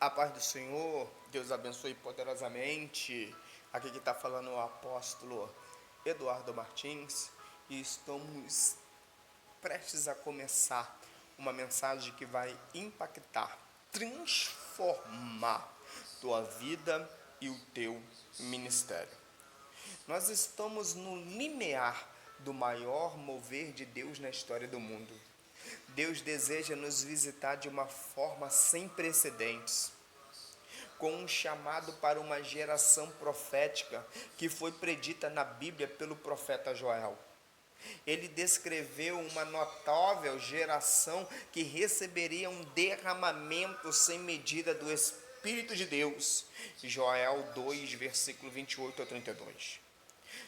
A paz do Senhor, Deus abençoe poderosamente. Aqui que está falando o apóstolo Eduardo Martins e estamos prestes a começar uma mensagem que vai impactar, transformar tua vida e o teu ministério. Nós estamos no limiar do maior mover de Deus na história do mundo. Deus deseja nos visitar de uma forma sem precedentes, com um chamado para uma geração profética que foi predita na Bíblia pelo profeta Joel. Ele descreveu uma notável geração que receberia um derramamento sem medida do Espírito de Deus. Joel 2, versículo 28 a 32.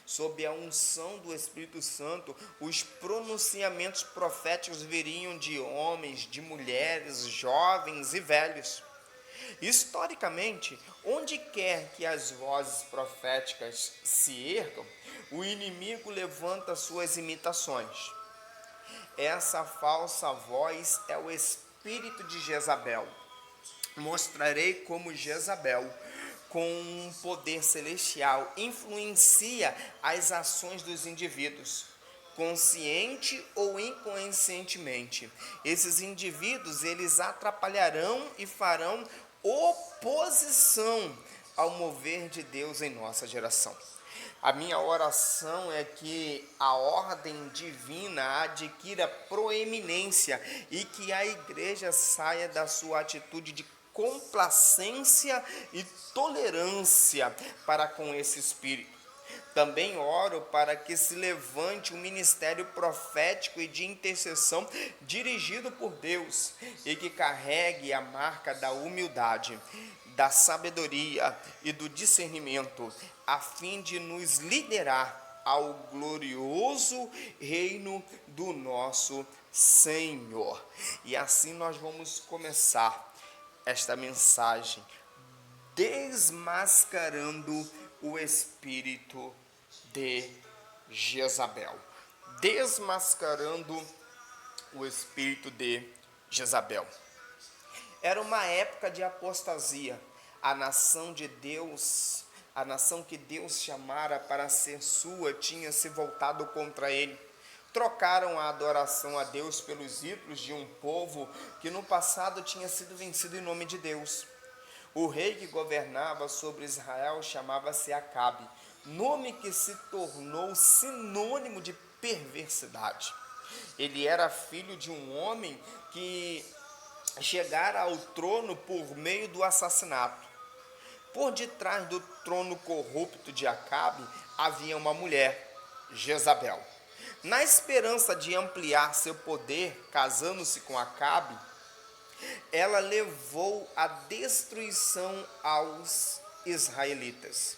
Sob a unção do Espírito Santo, os pronunciamentos proféticos viriam de homens, de mulheres, jovens e velhos. Historicamente, onde quer que as vozes proféticas se ergam, o inimigo levanta suas imitações. Essa falsa voz é o espírito de Jezabel. Mostrarei como Jezabel, com um poder celestial, influencia as ações dos indivíduos, consciente ou inconscientemente. Esses indivíduos, eles atrapalharão e farão oposição ao mover de Deus em nossa geração. A minha oração é que a ordem divina adquira proeminência e que a igreja saia da sua atitude de complacência e tolerância para com esse espírito. Também oro para que se levante um ministério profético e de intercessão dirigido por Deus e que carregue a marca da humildade, da sabedoria e do discernimento, a fim de nos liderar ao glorioso reino do nosso Senhor. E assim nós vamos começar esta mensagem desmascarando o espírito de Jezabel. Desmascarando o espírito de Jezabel. Era uma época de apostasia. A nação de Deus, a nação que Deus chamara para ser sua, tinha se voltado contra ele. Trocaram a adoração a Deus pelos ídolos de um povo que no passado tinha sido vencido em nome de Deus. O rei que governava sobre Israel chamava-se Acabe, nome que se tornou sinônimo de perversidade. Ele era filho de um homem que chegara ao trono por meio do assassinato. Por detrás do trono corrupto de Acabe havia uma mulher, Jezabel. Na esperança de ampliar seu poder, casando-se com Acabe, ela levou a destruição aos israelitas.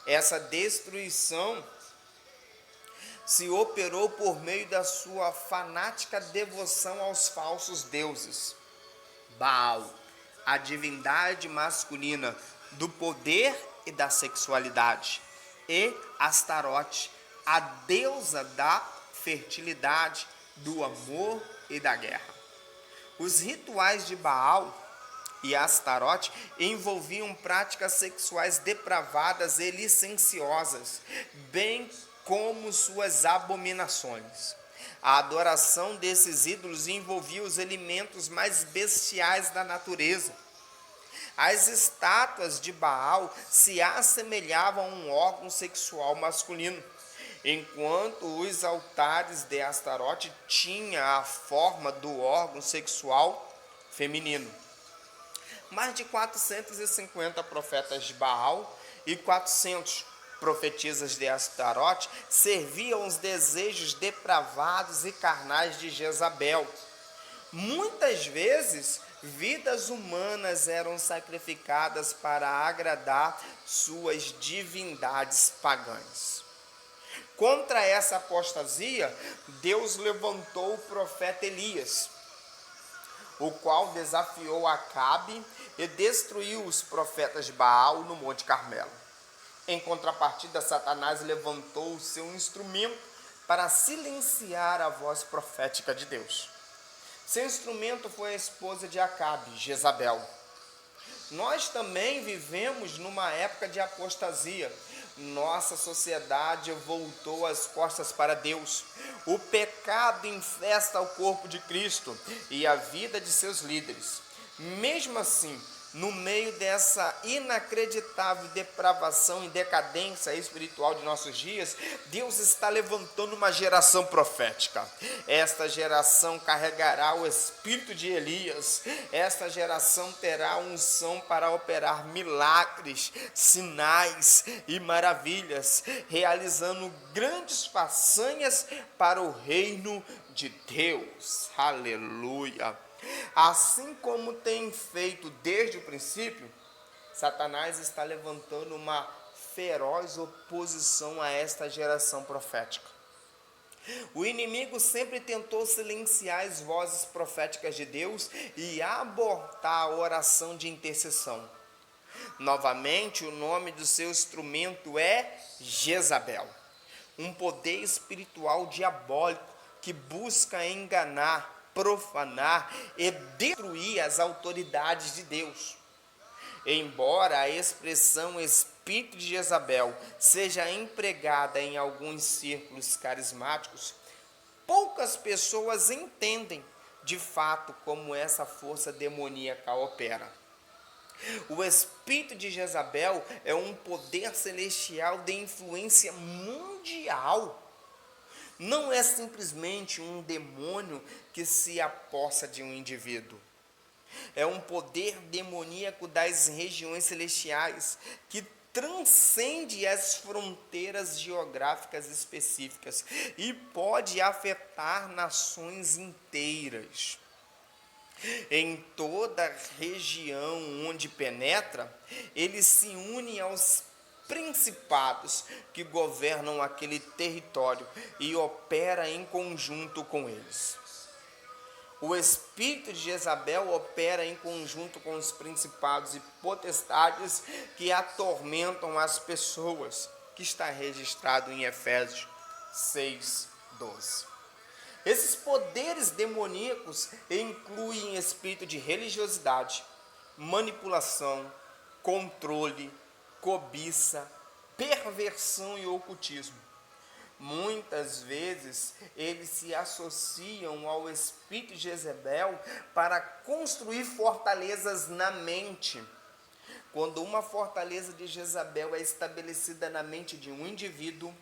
Essa destruição se operou por meio da sua fanática devoção aos falsos deuses. Baal, a divindade masculina do poder e da sexualidade, e Astarote, a deusa da fertilidade, do amor e da guerra. Os rituais de Baal e Astarote envolviam práticas sexuais depravadas e licenciosas, bem como suas abominações. A adoração desses ídolos envolvia os elementos mais bestiais da natureza. As estátuas de Baal se assemelhavam a um órgão sexual masculino, enquanto os altares de Astarote tinham a forma do órgão sexual feminino. Mais de 450 profetas de Baal e 400 profetisas de Astarote serviam os desejos depravados e carnais de Jezabel. Muitas vezes, vidas humanas eram sacrificadas para agradar suas divindades pagãs. Contra essa apostasia, Deus levantou o profeta Elias, o qual desafiou Acabe e destruiu os profetas de Baal no Monte Carmelo. Em contrapartida, Satanás levantou o seu instrumento para silenciar a voz profética de Deus. Seu instrumento foi a esposa de Acabe, Jezabel. Nós também vivemos numa época de apostasia. Nossa sociedade voltou as costas para Deus. O pecado infesta o corpo de Cristo e a vida de seus líderes. Mesmo assim, no meio dessa inacreditável depravação e decadência espiritual de nossos dias, Deus está levantando uma geração profética. Esta geração carregará o espírito de Elias. Esta geração terá unção para operar milagres, sinais e maravilhas, realizando grandes façanhas para o reino de Deus. Aleluia! Assim como tem feito desde o princípio, Satanás está levantando uma feroz oposição a esta geração profética. O inimigo sempre tentou silenciar as vozes proféticas de Deus e abortar a oração de intercessão. Novamente, o nome do seu instrumento é Jezabel, um poder espiritual diabólico que busca enganar, profanar e destruir as autoridades de Deus. Embora a expressão espírito de Jezabel seja empregada em alguns círculos carismáticos, poucas pessoas entendem de fato como essa força demoníaca opera. O espírito de Jezabel é um poder celestial de influência mundial. Não é simplesmente um demônio que se apossa de um indivíduo. É um poder demoníaco das regiões celestiais que transcende as fronteiras geográficas específicas e pode afetar nações inteiras. Em toda região onde penetra, ele se une aos principados que governam aquele território e opera em conjunto com eles. O espírito de Jezabel opera em conjunto com os principados e potestades que atormentam as pessoas, que está registrado em Efésios 6:12. Esses poderes demoníacos incluem espírito de religiosidade, manipulação, controle, cobiça, perversão e ocultismo. Muitas vezes eles se associam ao espírito de Jezabel para construir fortalezas na mente. Quando uma fortaleza de Jezabel é estabelecida na mente de um indivíduo,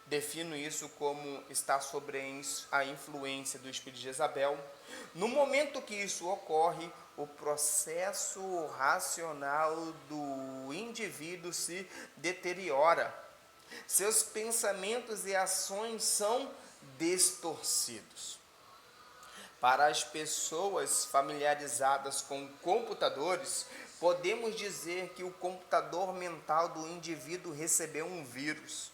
defino isso como está sobre a influência do espírito de Jezabel. No momento que isso ocorre, o processo racional do indivíduo se deteriora. Seus pensamentos e ações são distorcidos. Para as pessoas familiarizadas com computadores, podemos dizer que o computador mental do indivíduo recebeu um vírus,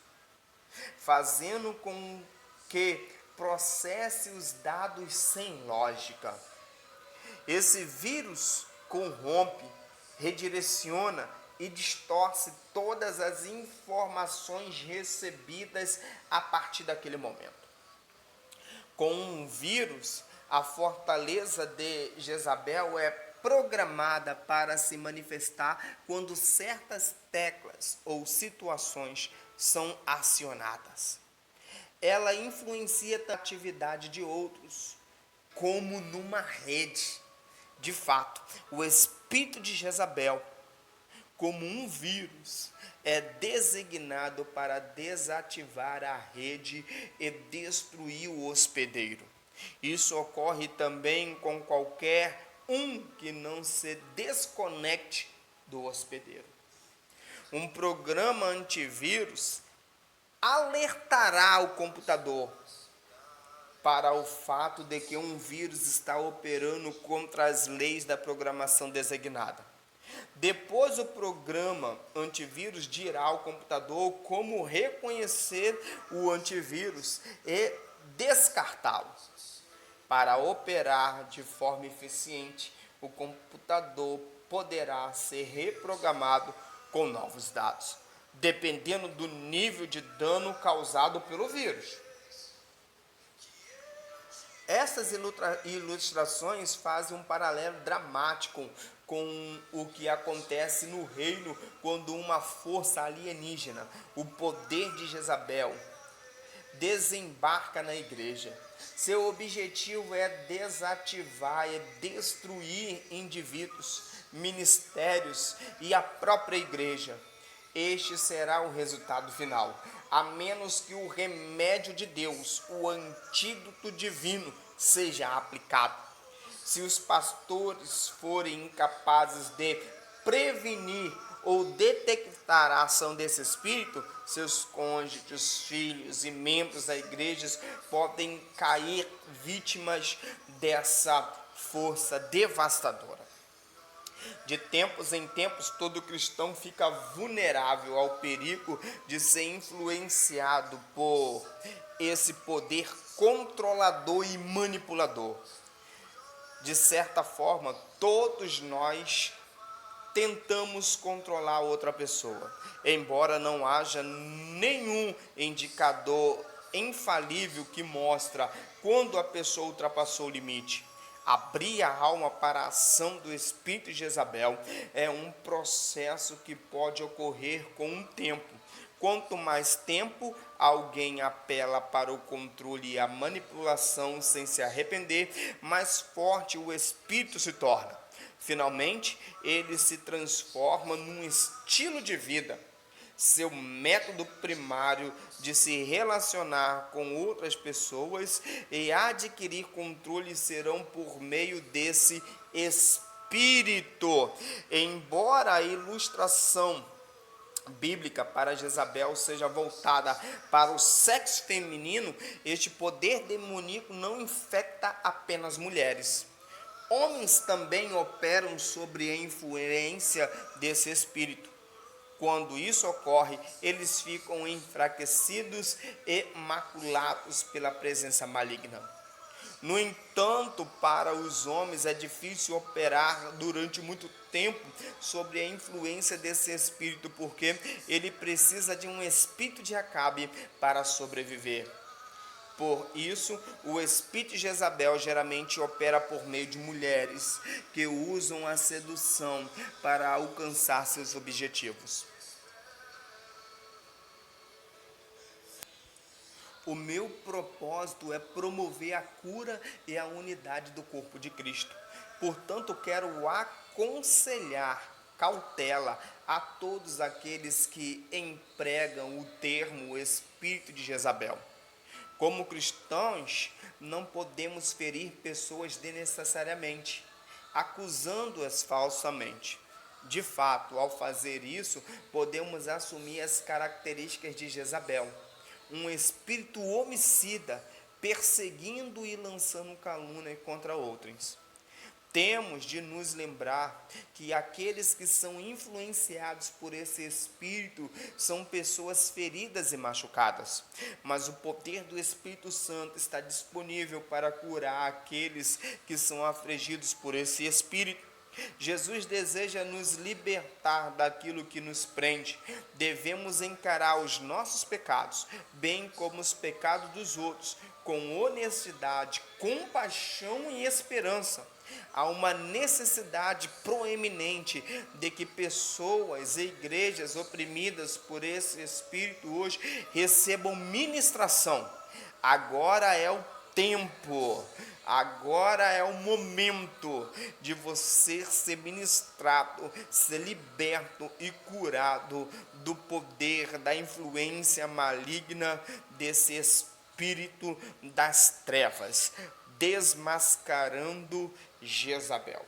fazendo com que processe os dados sem lógica. Esse vírus corrompe, redireciona e distorce todas as informações recebidas a partir daquele momento. Com um vírus, a fortaleza de Jezabel é programada para se manifestar quando certas teclas ou situações são acionadas. Ela influencia a atividade de outros, como numa rede. De fato, o espírito de Jezabel, como um vírus, é designado para desativar a rede e destruir o hospedeiro. Isso ocorre também com qualquer um que não se desconecte do hospedeiro. Um programa antivírus alertará o computador para o fato de que um vírus está operando contra as leis da programação designada. Depois, o programa antivírus dirá ao computador como reconhecer o antivírus e descartá-lo. Para operar de forma eficiente, o computador poderá ser reprogramado com novos dados, dependendo do nível de dano causado pelo vírus. Essas ilustrações fazem um paralelo dramático com o que acontece no reino quando uma força alienígena, o poder de Jezabel, desembarca na igreja. Seu objetivo é desativar, é destruir indivíduos, ministérios e a própria igreja. Este será o resultado final, a menos que o remédio de Deus, o antídoto divino, seja aplicado. Se os pastores forem incapazes de prevenir ou detectar a ação desse espírito, seus cônjuges, filhos e membros da igreja podem cair vítimas dessa força devastadora. De tempos em tempos, todo cristão fica vulnerável ao perigo de ser influenciado por esse poder controlador e manipulador. De certa forma, todos nós tentamos controlar outra pessoa, embora não haja nenhum indicador infalível que mostra quando a pessoa ultrapassou o limite. Abrir a alma para a ação do espírito de Jezabel é um processo que pode ocorrer com o tempo. Quanto mais tempo alguém apela para o controle e a manipulação sem se arrepender, mais forte o espírito se torna. Finalmente, ele se transforma num estilo de vida. Seu método primário de se relacionar com outras pessoas e adquirir controle serão por meio desse espírito. Embora a ilustração bíblica para Jezabel seja voltada para o sexo feminino, este poder demoníaco não infecta apenas mulheres. Homens também operam sobre a influência desse espírito. Quando isso ocorre, eles ficam enfraquecidos e maculados pela presença maligna. No entanto, para os homens é difícil operar durante muito tempo sobre a influência desse espírito, porque ele precisa de um espírito de Acabe para sobreviver. Por isso, o espírito de Jezabel geralmente opera por meio de mulheres que usam a sedução para alcançar seus objetivos. O meu propósito é promover a cura e a unidade do corpo de Cristo. Portanto, quero aconselhar cautela a todos aqueles que empregam o termo espírito de Jezabel. Como cristãos, não podemos ferir pessoas desnecessariamente, acusando-as falsamente. De fato, ao fazer isso, podemos assumir as características de Jezabel, um espírito homicida, perseguindo e lançando calúnia contra outros. Temos de nos lembrar que aqueles que são influenciados por esse espírito são pessoas feridas e machucadas, mas o poder do Espírito Santo está disponível para curar aqueles que são afligidos por esse espírito. Jesus deseja nos libertar daquilo que nos prende. Devemos encarar os nossos pecados, bem como os pecados dos outros, com honestidade, compaixão e esperança. Há uma necessidade proeminente de que pessoas e igrejas oprimidas por esse espírito hoje recebam ministração. Agora é o tempo, agora é o momento de você ser ministrado, ser liberto e curado do poder, da influência maligna desse espírito das trevas, desmascarando Jezabel.